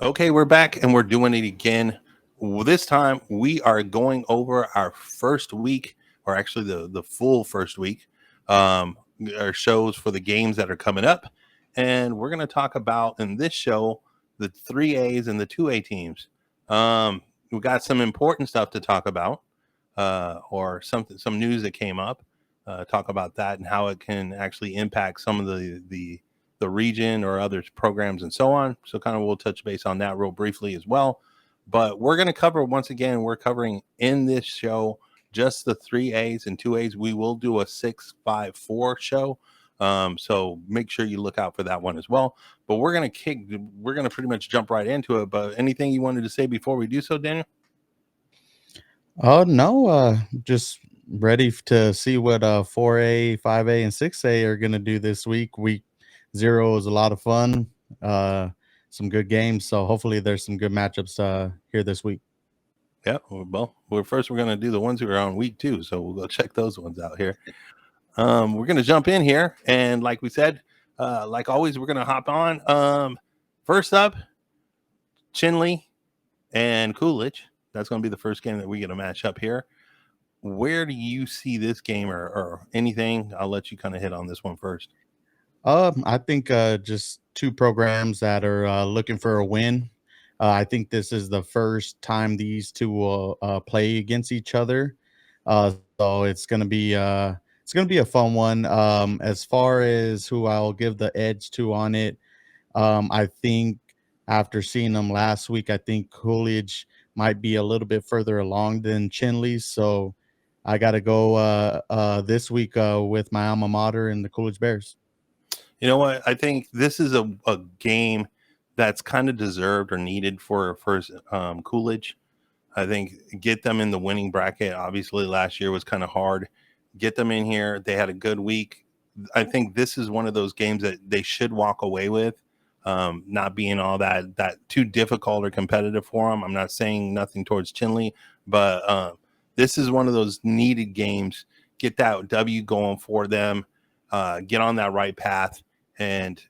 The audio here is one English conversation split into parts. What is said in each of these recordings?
Okay, we're back and we're doing it again. This time we are going over our first week, or actually the full first week, um, our shows for the games that are coming up, and we're going to talk about in this show the 3As and the 2A teams. We got some important stuff to talk about, or some news that came up. Talk about that and how it can actually impact some of the region or other programs and so on. So kind of we'll touch base on that real briefly as well. But we're going to cover once again, we're covering in this show just the 3As and 2As. We will do a 654 show. So make sure you look out for that one as well. But we're going to pretty much jump right into it. But anything you wanted to say before we do so, Daniel? Oh no, just ready to see what 4A, 5A, and 6A are gonna do this week. Week 0 is a lot of fun. Uh, some good games. So hopefully there's some good matchups here this week. Yeah. Well, we're going to do the ones who are on week 2. So we'll go check those ones out here. We're going to jump in here. And like we said, like always, we're going to hop on. First up, Chinle and Coolidge. That's going to be the first game that we get a match up here. Where do you see this game or anything? I'll let you kind of hit on this one first. I think just two programs that are looking for a win. I think this is the first time these two will play against each other. So it's gonna be a fun one. As far as who I'll give the edge to on it, I think after seeing them last week, I think Coolidge might be a little bit further along than Chinley. So I got to go this week with my alma mater and the Coolidge Bears. You know what? I think this is a game that's kind of deserved or needed for Coolidge. I think get them in the winning bracket. Obviously, last year was kind of hard. Get them in here. They had a good week. I think this is one of those games that they should walk away with, not being all that too difficult or competitive for them. I'm not saying nothing towards Chinley, but this is one of those needed games. Get that W going for them. Get on that right path, and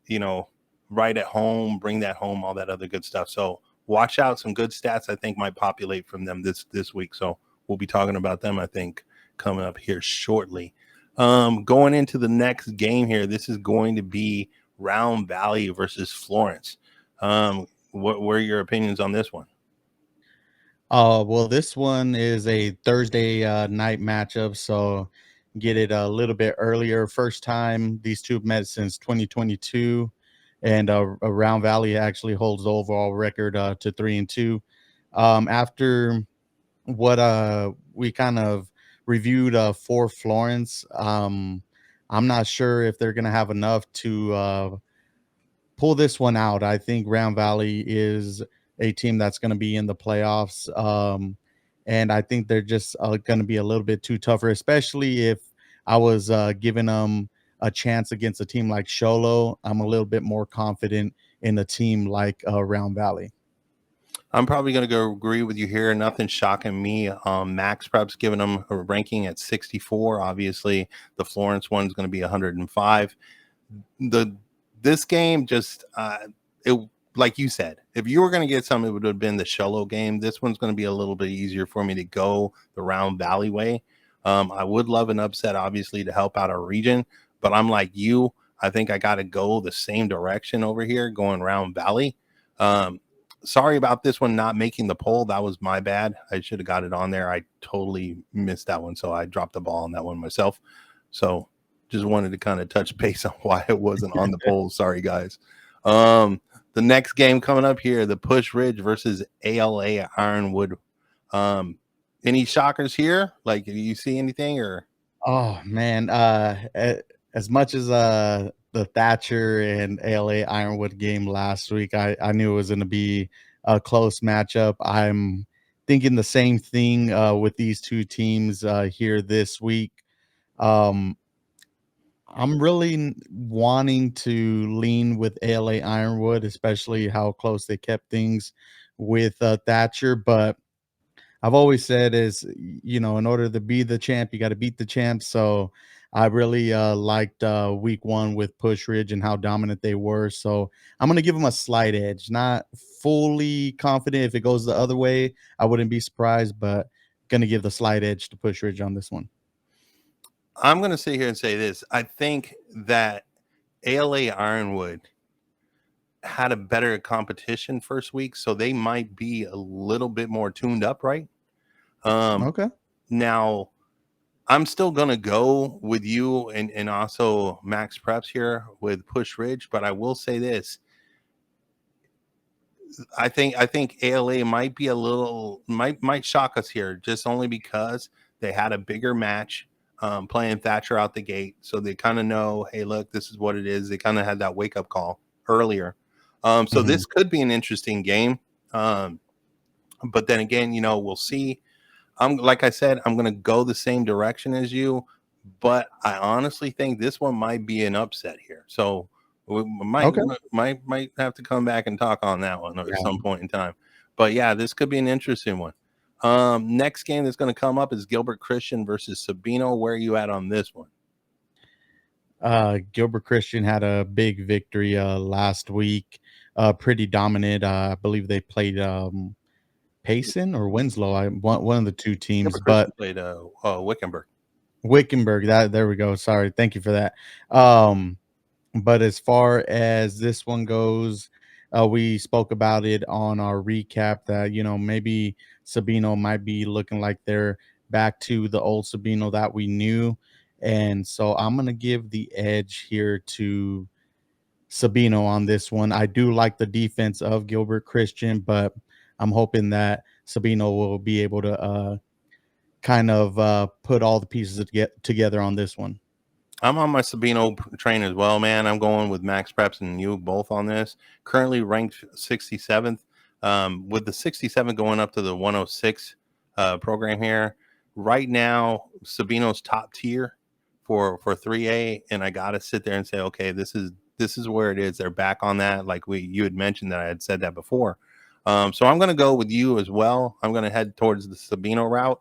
right at home, bring that home, all that other good stuff. So watch out. Some good stats I think might populate from them this week. So we'll be talking about them, I think, coming up here shortly. Going into the next game here, this is going to be Round Valley versus Florence. What are your opinions on this one? Well, this one is a Thursday night matchup, so get it a little bit earlier. First time these two have met since 2022, and Round Valley actually holds the overall record to 3-2. After what we kind of reviewed for Florence, I'm not sure if they're gonna have enough to pull this one out. I think Round Valley is a team that's going to be in the playoffs. And I think they're just going to be a little bit too tougher, especially if I was giving them a chance against a team like Sholo. I'm a little bit more confident in a team like Round Valley. I'm probably going to go agree with you here. Nothing shocking me. Max perhaps giving them a ranking at 64. Obviously, the Florence one's going to be 105. The This game just it like you said, if you were going to get some, it would have been the Sholo game. This one's going to be a little bit easier for me to go the Round Valley way. I would love an upset, obviously, to help out our region, but I'm like you. I think I got to go the same direction over here, going Round Valley. Um, Sorry about this one not making the poll. That was my bad. I should have got it on there. I totally missed that one, so I dropped the ball on that one myself. So just wanted to kind of touch base on why it wasn't on the poll. Sorry, guys. The next game coming up here, the Pusch Ridge versus ALA Ironwood. Um, any shockers here? Like, do you see anything or? Oh man, as much as the Thatcher and ALA Ironwood game last week, I knew it was going to be a close matchup. I'm thinking the same thing with these two teams here this week. Um, I'm really wanting to lean with ALA Ironwood, especially how close they kept things with Thatcher, but I've always said is, in order to be the champ, you got to beat the champ. So I really liked week one with Pusch Ridge and how dominant they were. So I'm going to give them a slight edge. Not fully confident. If it goes the other way, I wouldn't be surprised, but going to give the slight edge to Pusch Ridge on this one. I'm going to sit here and say this. I think that ALA Ironwood had a better competition first week, so they might be a little bit more tuned up, right? Okay. Now, I'm still gonna go with you and also Max Preps here with Pusch Ridge, but I will say this: I think ALA might be a little might shock us here, just only because they had a bigger match playing Thatcher out the gate, so they kind of know, hey, look, this is what it is. They kind of had that wake up call earlier, so Mhm. this could be an interesting game. Um, but then again, we'll see. I'm like I said, I'm gonna go the same direction as you, but I honestly think this one might be an upset here. So we might Okay. might have to come back and talk on that one at Yeah. some point in time. But yeah, this could be an interesting one. Next game that's going to come up is Gilbert Christian versus Sabino. Where are you at on this one? Gilbert Christian had a big victory last week. Pretty dominant. I believe they played Payson or Winslow. One of the two teams, Gilbert but Christian played Wickenburg. Wickenburg. That there we go. Sorry, thank you for that. But as far as this one goes, we spoke about it on our recap that maybe Sabino might be looking like they're back to the old Sabino that we knew, and so I'm gonna give the edge here to Sabino on this one. I do like the defense of Gilbert Christian, but I'm hoping that Sabino will be able to kind of put all the pieces to get together on this one. I'm on my Sabino train as well, man. I'm going with Max Preps and you both on this. Currently ranked 67th, with the 67 going up to the 106 program here. Right now, Sabino's top tier for 3A, and I gotta sit there and say, okay, this is where it is. They're back on that, like you had mentioned that I had said that before. So I'm gonna go with you as well. I'm gonna head towards the Sabino route.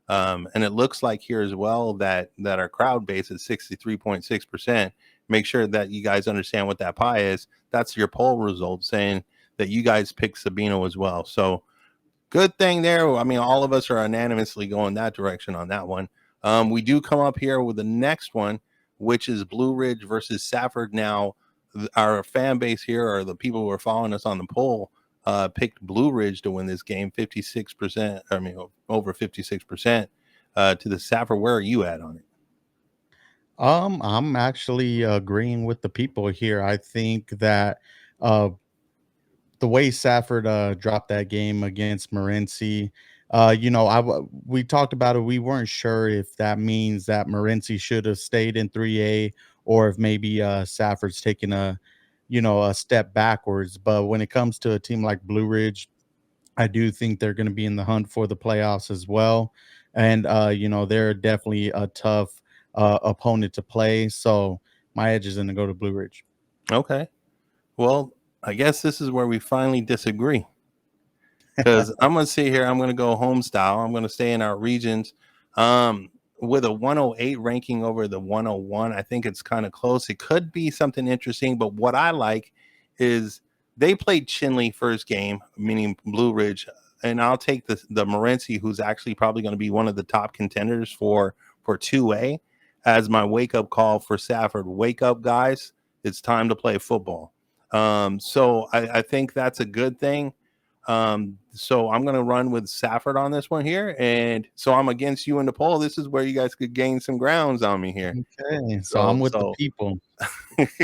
And it looks like here as well that our crowd base is 63.6%. Make sure that you guys understand what that pie is. That's your poll result saying that you guys picked Sabino as well. So good thing there. I mean, all of us are unanimously going that direction on that one. We do come up here with the next one, which is Blue Ridge versus Safford. Now, our fan base here, or the people who are following us on the poll, picked Blue Ridge to win this game, 56%. I mean, over 56% to the Safford. Where are you at on it? I'm actually agreeing with the people here. I think that uh, the way Safford dropped that game against Morenci, we talked about it. We weren't sure if that means that Morenci should have stayed in 3A or if maybe Safford's taking a step backwards. But when it comes to a team like Blue Ridge, I do think they're going to be in the hunt for the playoffs as well. And, they're definitely a tough opponent to play. So my edge is going to go to Blue Ridge. Okay. Well, I guess this is where we finally disagree. Because I'm going to sit here. I'm going to go home style. I'm going to stay in our regions. With a 108 ranking over the 101, I think it's kind of close. It could be something interesting, but what I like is they played Chinle first game, meaning Blue Ridge, and I'll take the Morenci, who's actually probably going to be one of the top contenders for 2A, as my wake up call for Safford. Wake up, guys! It's time to play football. So I think that's a good thing. So I'm going to run with Safford on this one here. And so I'm against you in the poll. This is where you guys could gain some grounds on me here. Okay. So So, I'm with the so, people.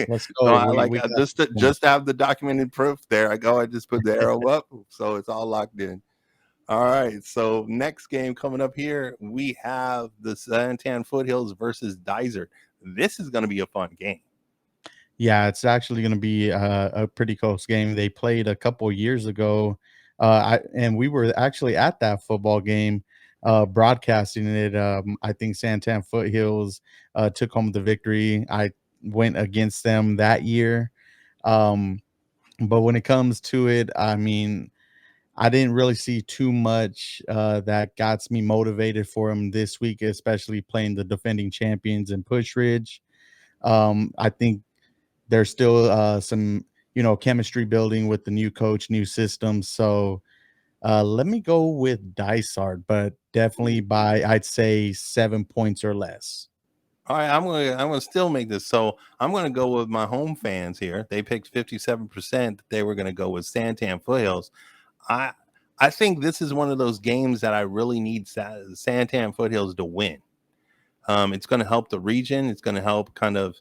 Let's so go. I We, like we got just to, this one. just to have the documented proof. There I go. I just put the arrow up. So it's all locked in. All right. So next game coming up here, we have the Tan Foothills versus Dysart. This is going to be a fun game. Yeah, it's actually going to be a pretty close game. They played a couple years ago, and we were actually at that football game, broadcasting it. I think Santan Foothills took home the victory. I went against them that year, but when it comes to it, I mean, I didn't really see too much that got me motivated for him this week, especially playing the defending champions in Push Ridge. I think there's still some, chemistry building with the new coach, new system. So let me go with Dysart, but definitely by, I'd say, 7 points or less. All right, I'm gonna still make this. So I'm gonna go with my home fans here. They picked 57% that they were gonna go with Tan Foothills. I I think this is one of those games that I really need Tan Foothills to win. It's going to help the region. It's going to help kind of,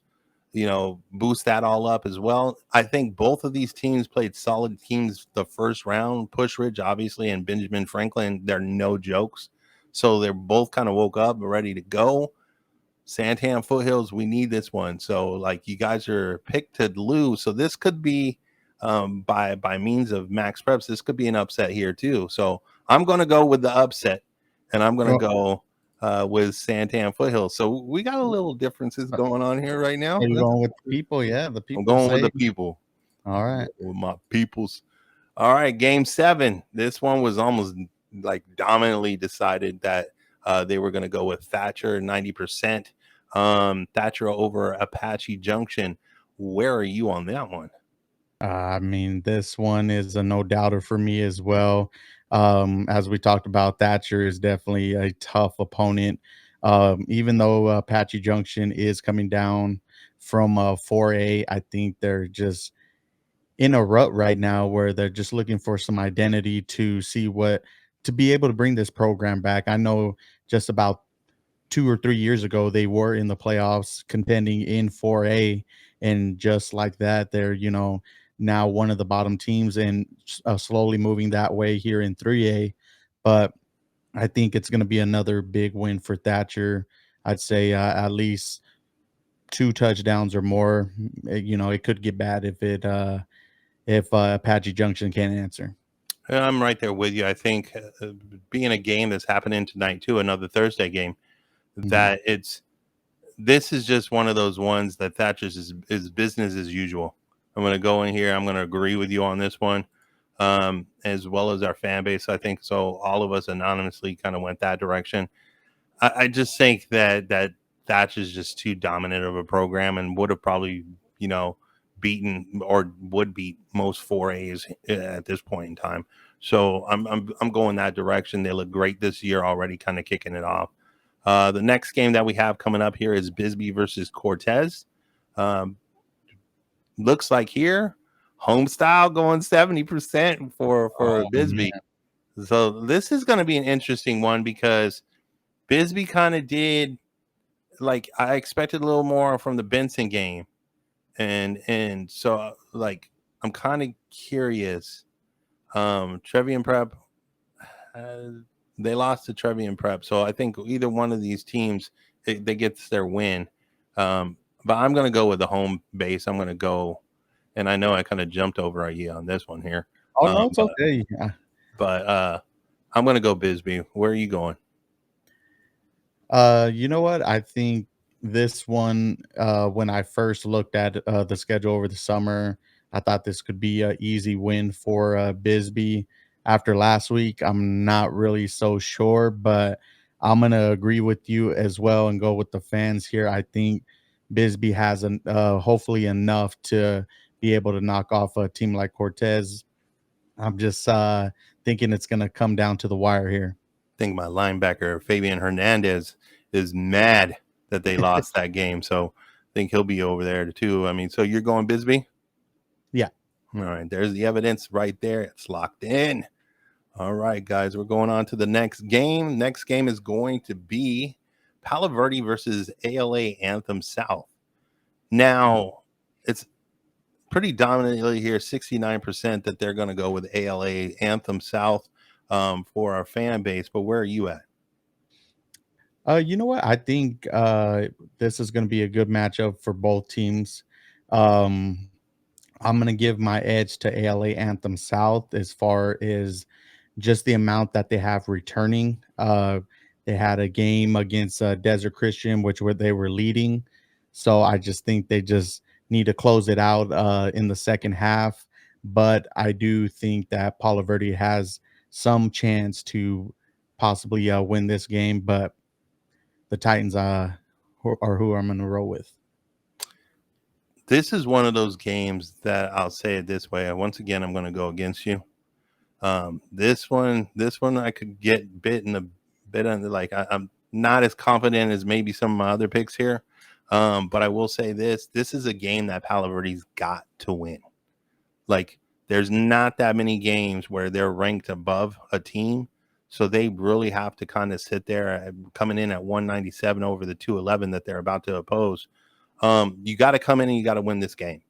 boost that all up as well. I think both of these teams played solid teams the first round. Push Ridge, obviously, and Benjamin Franklin, they're no jokes. So they're both kind of woke up and ready to go. Santan Foothills, we need this one. So like you guys are picked to lose. So this could be by means of max preps, this could be an upset here too. So I'm gonna go with the upset and I'm gonna Oh, go with Santan Foothills. So we got a little differences are going on here right now. you going with the people? Yeah, the I'm people going with say. the people. All right. With my peoples. All right, game 7. This one was almost like dominantly decided that they were going to go with Thatcher 90%. Thatcher over Apache Junction. Where are you on that one? I mean, this one is a no doubter for me as well. As we talked about, Thatcher is definitely a tough opponent. Even though Apache Junction is coming down from 4A, I think they're just in a rut right now where they're just looking for some identity to see what to be able to bring this program back. I know just about 2 or 3 years ago they were in the playoffs contending in 4A, and just like that they're now one of the bottom teams and slowly moving that way here in 3A. But I think it's going to be another big win for Thatcher. I'd say at least 2 touchdowns or more. It could get bad if Apache Junction can't answer. I'm right there with you. I think being a game that's happening tonight too, another Thursday game, Mhm. that this is just one of those ones that Thatcher's is business as usual. I'm going to go in here. I'm going to agree with you on this one, as well as our fan base. I think so. All of us anonymously kind of went that direction. I just think that Thatcher's just too dominant of a program and would have probably, you know, beaten or would beat most 4As at this point in time. So I'm going that direction. They look great this year already, kind of kicking it off. The next game that we have coming up here is Bisbee versus Cortez. Um, Looks like here, home style going 70% for Oh man. Bisbee. So this is going to be an interesting one because Bisbee kind of did like I expected a little more from the Benson game, and so like I'm kind of curious. Trevian Prep, uh, they lost to Trevian Prep, so I think either one of these teams they gets their win. But I'm gonna go with the home base. I'm gonna go, and I know I kind of jumped over you on this one here, Oh um, no, it's but okay. but I'm gonna go Bisbee. Where are you going? You know what? I think this one, when I first looked at the schedule over the summer, I thought this could be an easy win for Bisbee. After last week, I'm not really so sure, but I'm gonna agree with you as well and go with the fans here. I think Bisbee has hopefully enough to be able to knock off a team like Cortez. I'm just thinking it's gonna come down to the wire here. Think my linebacker Fabian Hernandez is mad that they lost that game. So I think he'll be over there too. I mean, so you're going Bisbee? Yeah. All right, there's the evidence right there. It's locked in. All right, guys, we're going on to the next game. Next game is going to be Palo Verde versus ALA Anthem South. Now, it's pretty dominantly here, 69% that they're going to go with ALA Anthem South for our fan base. But where are you at? You know what? I think this is going to be a good matchup for both teams. Um, I'm going to give my edge to ALA Anthem South as far as just the amount that they have returning. They had a game against Desert Christian, which where they were leading. So I just think they just need to close it out in the second half. But I do think that Palo Verde has some chance to possibly win this game, but the Titans are who I'm going to roll with. This is one of those games that I'll say it this way. Once again, I'm going to go against you. This one, I could get bit in a bit on. Like I'm not as confident as maybe some of my other picks here. But I will say this: this is a game that Palo Verde's got to win. Like there's not that many games where they're ranked above a team, so they really have to kind of sit there coming in at 197 over the 211 that they're about to oppose. You got to come in and you got to win this game.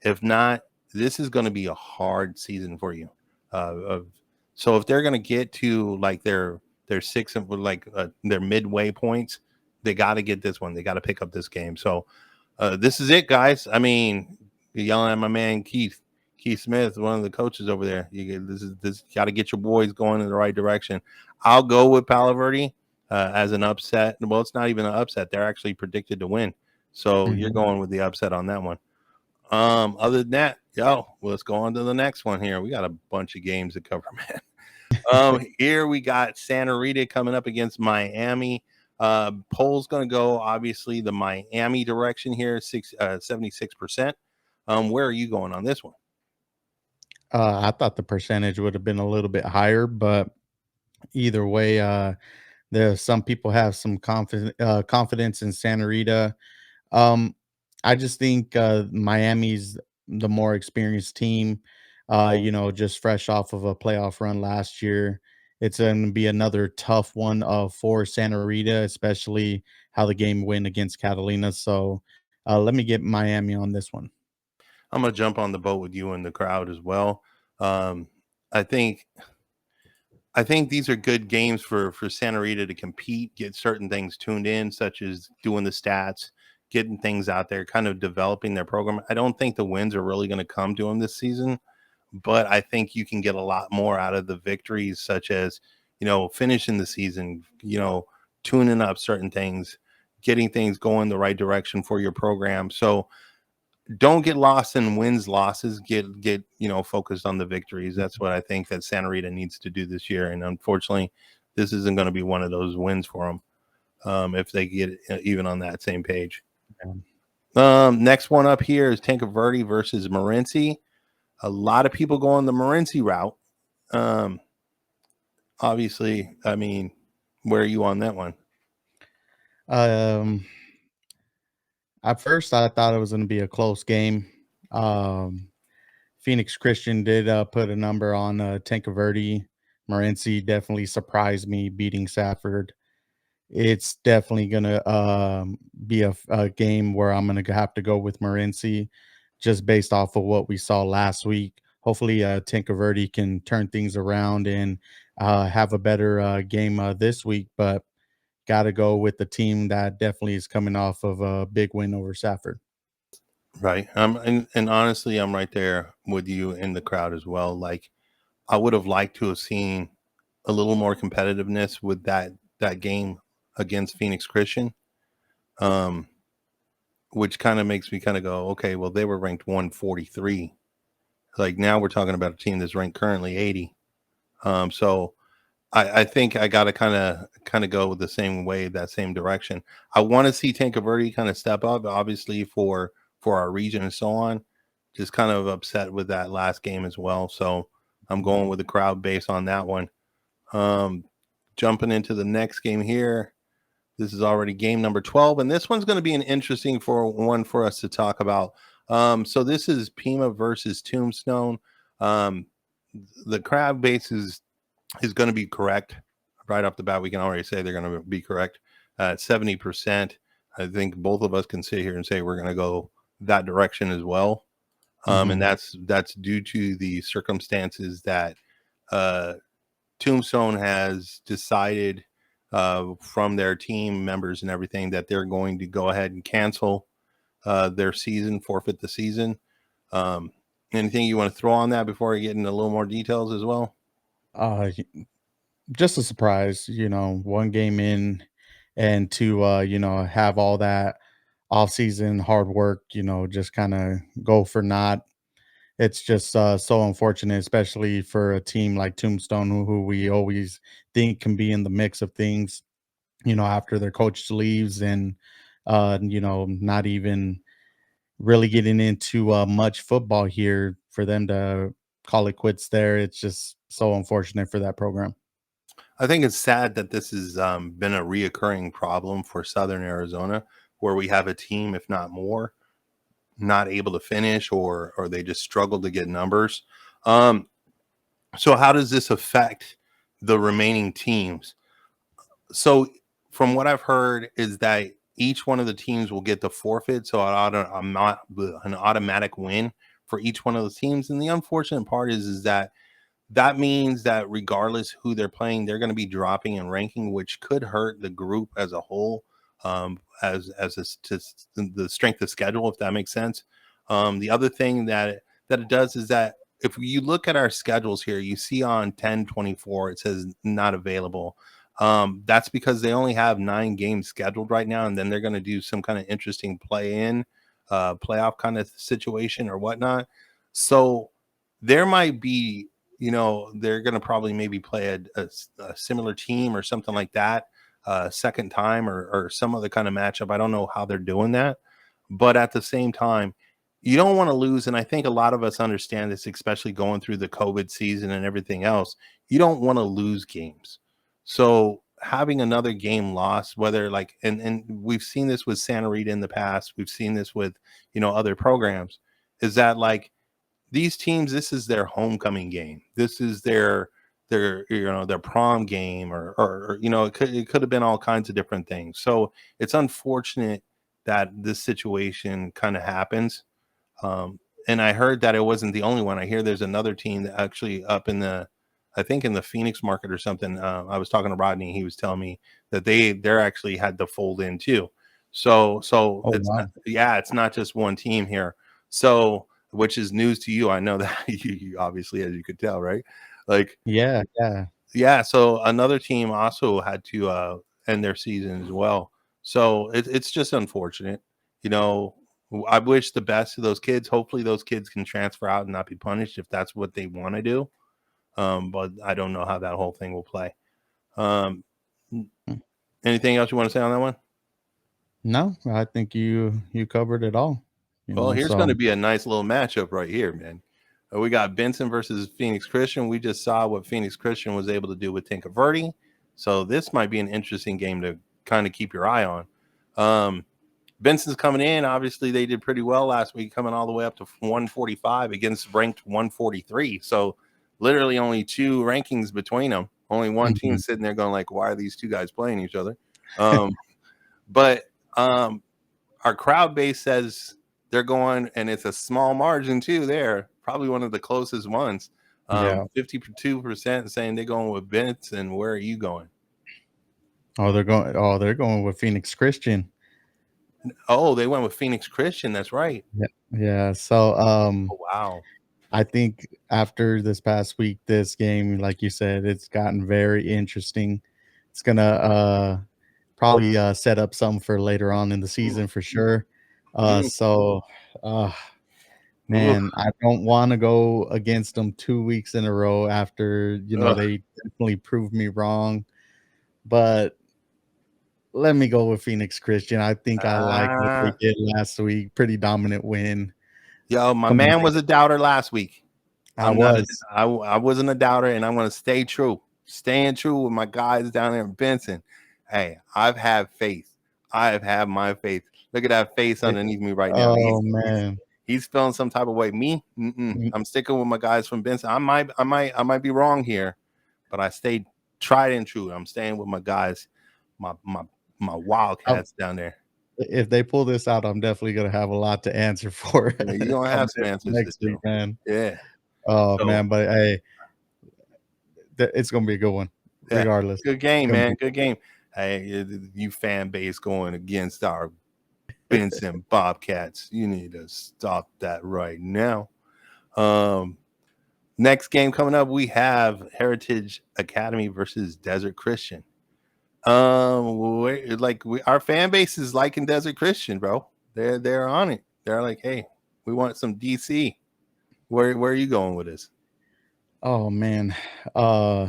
If not, this is going to be a hard season for you. So if they're going to get to like their six and like their midway points, they got to get this one. They got to pick up this game. So this is it, guys. I mean, you're yelling at my man Keith Smith, one of the coaches over there. This got to get your boys going in the right direction. I'll go with Palo Verde as an upset. Well, it's not even an upset. They're actually predicted to win. So you're going with the upset on that one. Other than that, let's go on to the next one here. We got a bunch of games to cover, man. Here we got Santa Rita coming up against Miami. Poll's going to go obviously the Miami direction here, 76%. Where are you going on this one? I thought the percentage would have been a little bit higher, but either way, there's some people have some confidence in Santa Rita. I just think Miami's the more experienced team. Just fresh off of a playoff run last year. It's going to be another tough one for Santa Rita, especially how the game went against Catalina. So let me get Miami on this one. I'm going to jump on the boat with you and the crowd as well. I think these are good games for Santa Rita to compete, get certain things tuned in, such as doing the stats, getting things out there, kind of developing their program. I don't think the wins are really going to come to them this season, but I think you can get a lot more out of the victories, such as, finishing the season, tuning up certain things, getting things going the right direction for your program. So don't get lost in wins, losses, get focused on the victories. That's what I think that Santa Rita needs to do this year. And unfortunately, this isn't going to be one of those wins for them if they get even on that same page. Yeah. Next one up here is Tanque Verde versus Morenci. A lot of people go on the Morenci route. Obviously, I mean, where are you on that one? At first, I thought it was going to be a close game. Phoenix Christian did put a number on Tanque Verde. Morenci definitely surprised me beating Safford. It's definitely going to be a game where I'm going to have to go with Morenci just based off of what we saw last week. Hopefully, Tanque Verde can turn things around and have a better game this week, but got to go with the team that definitely is coming off of a big win over Safford. Right. And honestly, I'm right there with you in the crowd as well. Like, I would have liked to have seen a little more competitiveness with that game against Phoenix Christian, which kind of makes me kind of go, okay, well, they were ranked 143. Like now we're talking about a team that's ranked currently 80. So I think I got to kind of go the same way, that same direction. I want to see Tanque Verde kind of step up, obviously for our region and so on. Just kind of upset with that last game as well. So I'm going with the crowd based on that one. Jumping into the next game here. This is already game number 12, and this one's going to be an interesting one for us to talk about. So this is Pima versus Tombstone. The crowd base is going to be correct right off the bat. We can already say they're going to be correct at 70%. I think both of us can sit here and say we're going to go that direction as well. And that's due to the circumstances that Tombstone has decided from their team members and everything that they're going to go ahead and cancel their season, forfeit the season. Anything you want to throw on that before I get into a little more details as well? Just a surprise, one game in and to, have all that off-season hard work, just kind of go for naught. it's just so unfortunate, especially for a team like Tombstone, who we always think can be in the mix of things, after their coach leaves and, not even really getting into much football here for them to call it quits there. It's just so unfortunate for that program. I think it's sad that this has been a reoccurring problem for Southern Arizona, where we have a team, if not more, not able to finish, or they just struggle to get numbers. Um, so how does this affect the remaining teams? So from what I've heard is that each one of the teams will get the forfeit, so an automatic win for each one of the teams. And the unfortunate part is that means that regardless who they're playing, they're going to be dropping in ranking, which could hurt the group as a whole, the strength of schedule, if that makes sense. The other thing that it does is that if you look at our schedules here, you see on 10/24 it says not available. That's because they only have 9 games scheduled right now, and then they're going to do some kind of interesting playoff kind of situation or whatnot. So there might be, they're going to probably maybe play a similar team or something like that, second time, or some other kind of matchup. I don't know how they're doing that, but at the same time, you don't want to lose. And I think a lot of us understand this, especially going through the COVID season and everything else. You don't want to lose games. So having another game lost, whether like, and we've seen this with Santa Rita in the past, we've seen this with, other programs, is that like, these teams, this is their homecoming game. This is their prom game, or it could have been all kinds of different things. So it's unfortunate that this situation kind of happens. And I heard that it wasn't the only one. I hear there's another team that actually up in I think in the Phoenix market or something. I was talking to Rodney. He was telling me that they're actually had to fold in too. So Oh it's not, wow. yeah, it's not just one team here. So, which is news to you. I know that you obviously, as you could tell, right? Like, Yeah, yeah. yeah. So another team also had to end their season as well. So it's just unfortunate. You know, I wish the best to those kids. Hopefully, those kids can transfer out and not be punished if that's what they want to do. But I don't know how that whole thing will play. Um, Mm. Anything else you want to say on that one? No, I think you covered it all. Well, here's going So to be a nice little matchup right here, man. We got Benson versus Phoenix Christian. We just saw what Phoenix Christian was able to do with Tanque Verde. So this might be an interesting game to kind of keep your eye on. Um, Benson's coming in. Obviously, they did pretty well last week, coming all the way up to 145 against ranked 143. So literally only 2 rankings between them. Only one team mhm. sitting there going like, why are these 2 guys playing each other? Um, but our crowd base says they're going, and it's a small margin too. There, probably one of the closest ones. Yeah. 52% saying they're going with Benson. Where are you going? They're going with Phoenix Christian. Oh, they went with Phoenix Christian. That's right. Yeah. Yeah. So Oh, wow. I think after this past week, this game, like you said, it's gotten very interesting. It's gonna probably set up some for later on in the Mm, season for sure. mm, So uh oof, man, I don't want to go against them 2 weeks in a row after, ugh. they definitely proved me wrong. But let me go with Phoenix Christian. I think I like what they Ah, did last week. Pretty dominant win. yo, my Come on. man was a doubter last week. I was. I wasn't a doubter, and I'm gonna stay true. Staying true with my guys down there in Benson. Hey, I've had faith. I have had my faith. Look at that face It, underneath me right now. oh man. He's feeling some type of way. Me, Mm, I'm sticking with my guys from Benson. I might be wrong here, but I stayed tried and true. I'm staying with my guys, my I- Wildcats down there. If they pull this out, I'm definitely gonna have a lot to answer for Yeah, you're gonna come have some answers to next week, do. man. Yeah. Oh So man, but hey, it's gonna be a good one, yeah, regardless. good It's game, gonna man. be Good game. Hey, you fan base going against our Benson Bobcats. You need to stop that right now. Um, Next game coming up, we have Heritage Academy versus Desert Christian. Our fan base is liking Desert Christian, bro. They're on it. They're like, hey, we want some DC. Where are you going with this? Oh man, uh,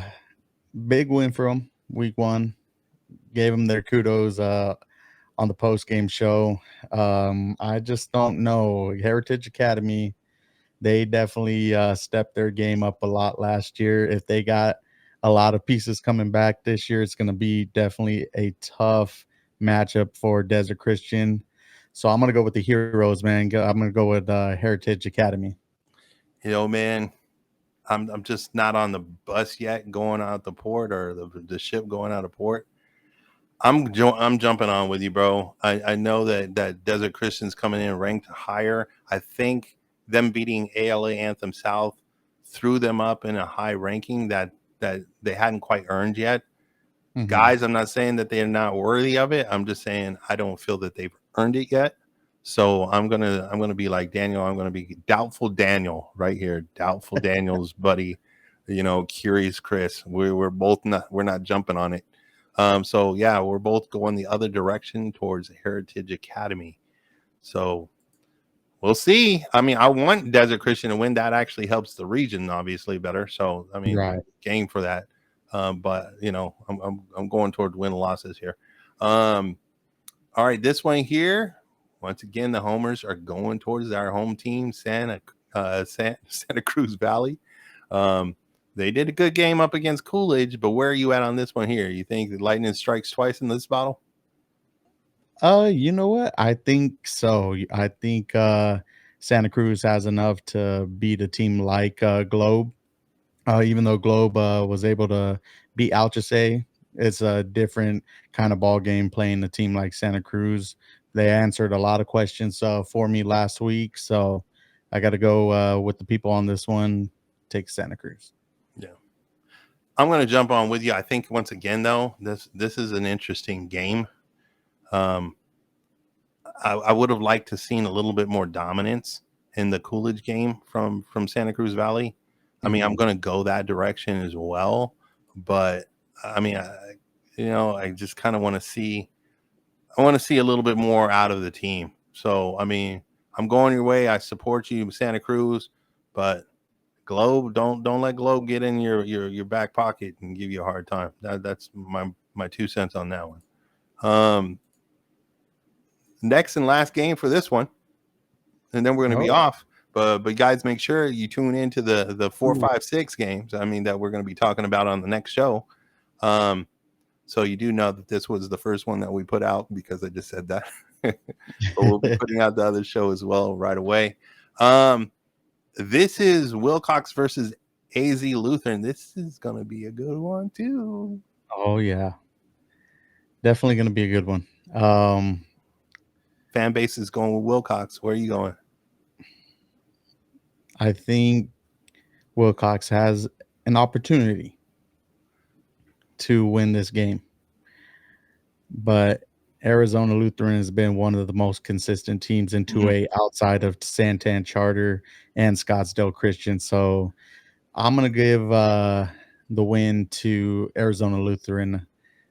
big win for them. Week 1, gave them their kudos on the post game show. I just don't know. Heritage Academy, they definitely stepped their game up a lot last year. If they got a lot of pieces coming back this year, it's going to be definitely a tough matchup for Desert Christian. So I'm going to go with the Heroes, man. I'm going to go with Heritage Academy. Man, I'm just not on the bus yet, going out the port or the ship going out of port. I'm jumping on with you, bro. I know that Desert Christian's coming in ranked higher. I think them beating ALA Anthem South threw them up in a high ranking that they hadn't quite earned yet. Mm-hmm. Guys, I'm not saying that they're not worthy of it. I'm just saying I don't feel that they've earned it yet. So I'm gonna be like Daniel. I'm gonna be doubtful Daniel right here. Doubtful Daniel's buddy. Curious Chris. We're both not jumping on it. So yeah, we're both going the other direction towards Heritage Academy. So we'll see. I mean, I want Desert Christian to win. That actually helps the region obviously better. So I mean, Right. game for that. But I'm going toward win losses here. All right, this one here. Once again, the homers are going towards our home team, Santa Cruz Valley. They did a good game up against Coolidge, but where are you at on this one here? You think the lightning strikes twice in this bottle? You know what? I think so. I think Santa Cruz has enough to beat a team like Globe. Even though Globe was able to beat Alchese, it's a different kind of ball game playing a team like Santa Cruz. They answered a lot of questions for me last week, so I got to go with the people on this one. Take Santa Cruz. Yeah, I'm going to jump on with you. I think once again, though, this is an interesting game. I would have liked to seen a little bit more dominance in the Coolidge game from Santa Cruz Valley. I mean, I'm going to go that direction as well, but I mean, I just kind of want to see. I want to see a little bit more out of the team. So, I mean, I'm going your way. I support you, Santa Cruz, but Globe, don't let Globe get in your back pocket and give you a hard time. That's my 2 cents on that one. Next and last game for this one, and then we're going to be off. But guys, make sure you tune into the 4, 5, 6 games. I mean, that we're going to be talking about on the next show. So you do know that this was the first one that we put out because I just said that. But we'll be putting out the other show as well right away. This is Willcox versus AZ Lutheran. This is going to be a good one too. Oh yeah, definitely going to be a good one. Fan base is going with Willcox. Where are you going? I think Willcox has an opportunity to win this game, but Arizona Lutheran has been one of the most consistent teams in 2A outside of Santan Charter and Scottsdale Christian. So I'm going to give the win to Arizona Lutheran.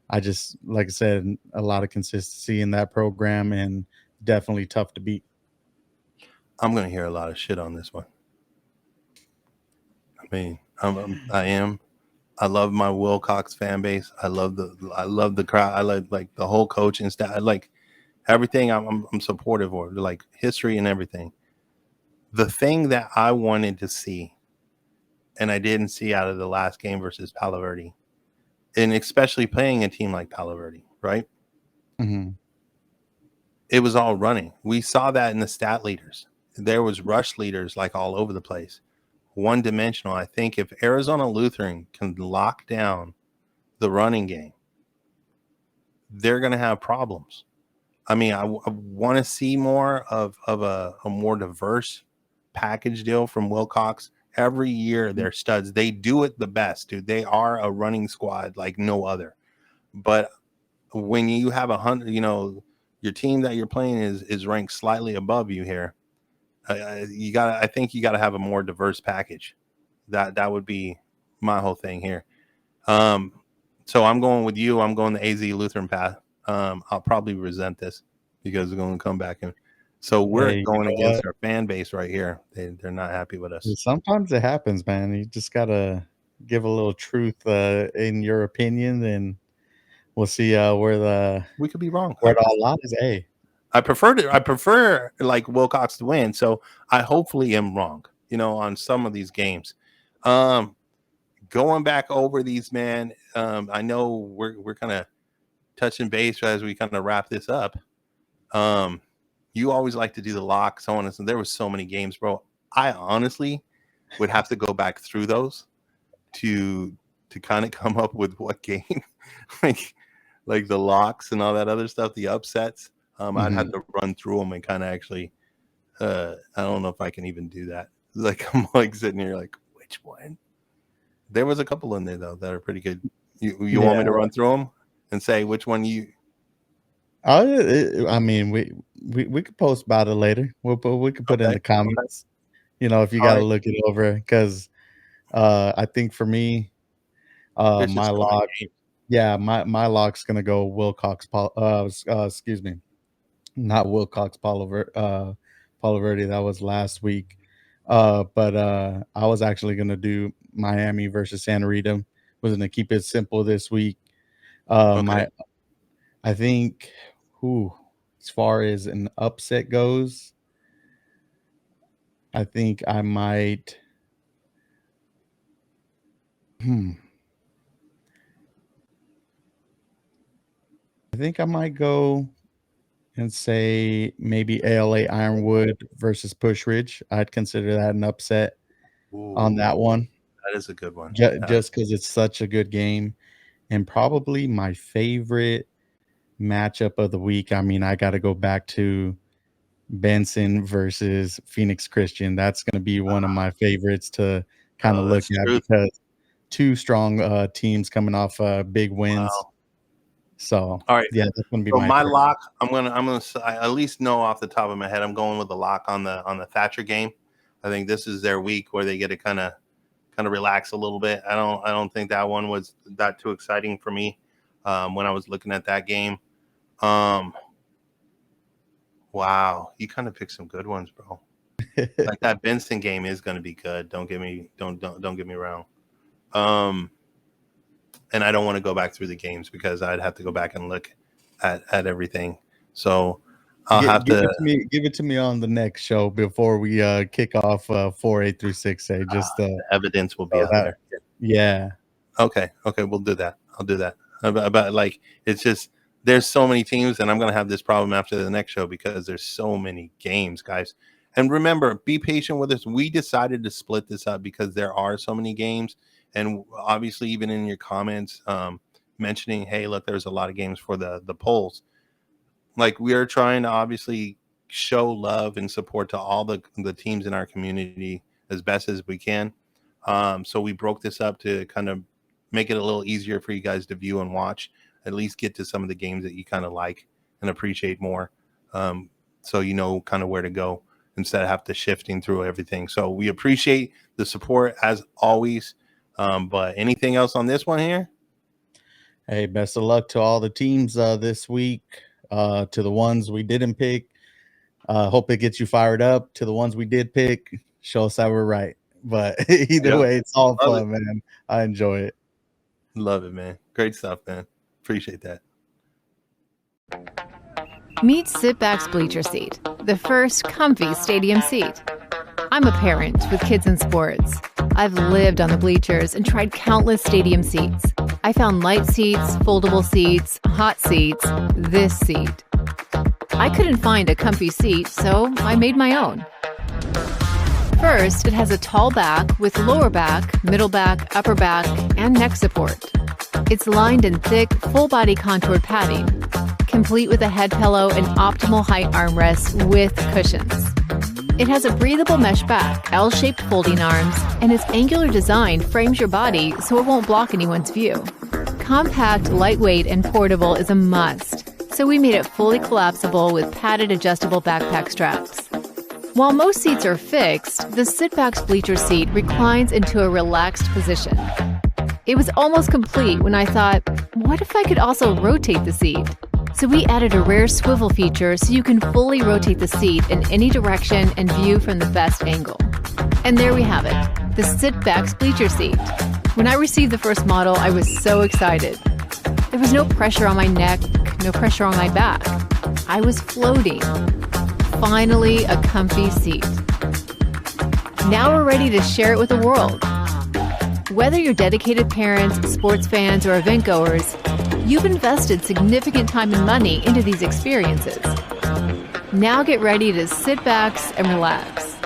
I just, like I said, a lot of consistency in that program and definitely tough to beat. I'm going to hear a lot of shit on this one. I mean, I am. I love my Willcox fan base. I love the crowd. I like the whole coaching staff. I like everything. I'm supportive of, like history and everything. The thing that I wanted to see, and I didn't see out of the last game versus Palo Verde, and especially playing a team like Palo Verde, right? Mm-hmm. It was all running. We saw that in the stat leaders. There was rush leaders like all over the place. One dimensional. I think if Arizona Lutheran can lock down the running game, they're going to have problems. I mean, I want to see more of a more diverse package deal from Willcox. Every year, they're studs. They do it the best, dude. They are a running squad like no other. But when you have 100, your team that you're playing is ranked slightly above you here. I think you got to have a more diverse package. That would be my whole thing here. So I'm going with you. I'm going the AZ Lutheran path. I'll probably resent this because we're going to come back So we're Hey, you going know what? against our fan base right here. They're not happy with us. Sometimes it happens, man. You just gotta give a little truth in your opinion, and we'll see We could be wrong. where it all lies. Hey, I prefer like Willcox to win. So I hopefully am wrong, on some of these games. Going back over these, man. I know we're kind of touching base as we kind of wrap this up. You always like to do the lock, so on and so. There was so many games, bro. I honestly would have to go back through those to kind of come up with what game, like the locks and all that other stuff, the upsets. I'd have to run through them and kind of actually. I don't know if I can even do that. Like I'm like sitting here, like which one? There was a couple in there though that are pretty good. You want me to run through them and say which one you? I mean, we could post about it later. We could put it in the comments. If you got to look it over, because I think for me, my lock, my lock's gonna go Willcox. Excuse me, not Willcox. Palo Verde. That was last week. But I was actually gonna do Miami versus Santa Rita. Was gonna keep it simple this week. I think, as far as an upset goes, I think I might. I think I might go and say maybe ALA Ironwood versus Pusch Ridge. I'd consider that an upset on that one. That is a good one. Just because it's such a good game. And probably my favorite matchup of the week. I mean, I got to go back to Benson versus Phoenix Christian. That's going to be one of my favorites to kind of look at because two strong teams coming off big wins. Wow. So, all right, yeah, that's going to be my lock. I'm gonna I at least know off the top of my head. I'm going with the lock on the Thatcher game. I think this is their week where they get to kind of relax a little bit. I don't think that one was that too exciting for me when I was looking at that game. Wow, you kind of picked some good ones, bro. Like that Benson game is going to be good. Don't get me wrong. And I don't want to go back through the games because I'd have to go back and look at everything. So I'll have to give it to me on the next show before we kick off 4A through 6A. Just the evidence will be out there. Yeah. Okay, we'll do that. I'll do that. About like it's just there's so many teams, and I'm gonna have this problem after the next show because there's so many games, guys. And remember, be patient with us. We decided to split this up because there are so many games. And obviously, even in your comments, mentioning, hey, look, there's a lot of games for the polls. Like we are trying to obviously show love and support to all the teams in our community as best as we can. So we broke this up to kind of make it a little easier for you guys to view and watch, at least get to some of the games that you kind of like and appreciate more. So you know kind of where to go instead of have to shifting through everything. So we appreciate the support as always. But anything else on this one here? Hey, best of luck to all the teams this week. To the ones we didn't pick, hope it gets you fired up. To the ones we did pick, show us how we're right. But either way, it's all fun, man. I enjoy it. Love it, man. Great stuff, man. Appreciate that. Meet SitBax Bleacher Seat, the first comfy stadium seat. I'm a parent with kids in sports. I've lived on the bleachers and tried countless stadium seats. I found light seats, foldable seats, hot seats, this seat. I couldn't find a comfy seat, so I made my own. First, it has a tall back with lower back, middle back, upper back, and neck support. It's lined in thick, full-body contoured padding, complete with a head pillow and optimal height armrests with cushions. It has a breathable mesh back, L-shaped folding arms, and its angular design frames your body so it won't block anyone's view. Compact, lightweight, and portable is a must, so we made it fully collapsible with padded adjustable backpack straps. While most seats are fixed, the SitBax Bleacher Seat reclines into a relaxed position. It was almost complete when I thought, what if I could also rotate the seat? So we added a rear swivel feature so you can fully rotate the seat in any direction and view from the best angle. And there we have it, the SitBax bleacher seat. When I received the first model, I was so excited. There was no pressure on my neck, no pressure on my back. I was floating. Finally, a comfy seat. Now we're ready to share it with the world. Whether you're dedicated parents, sports fans, or event goers, you've invested significant time and money into these experiences. Now get ready to sit back and relax.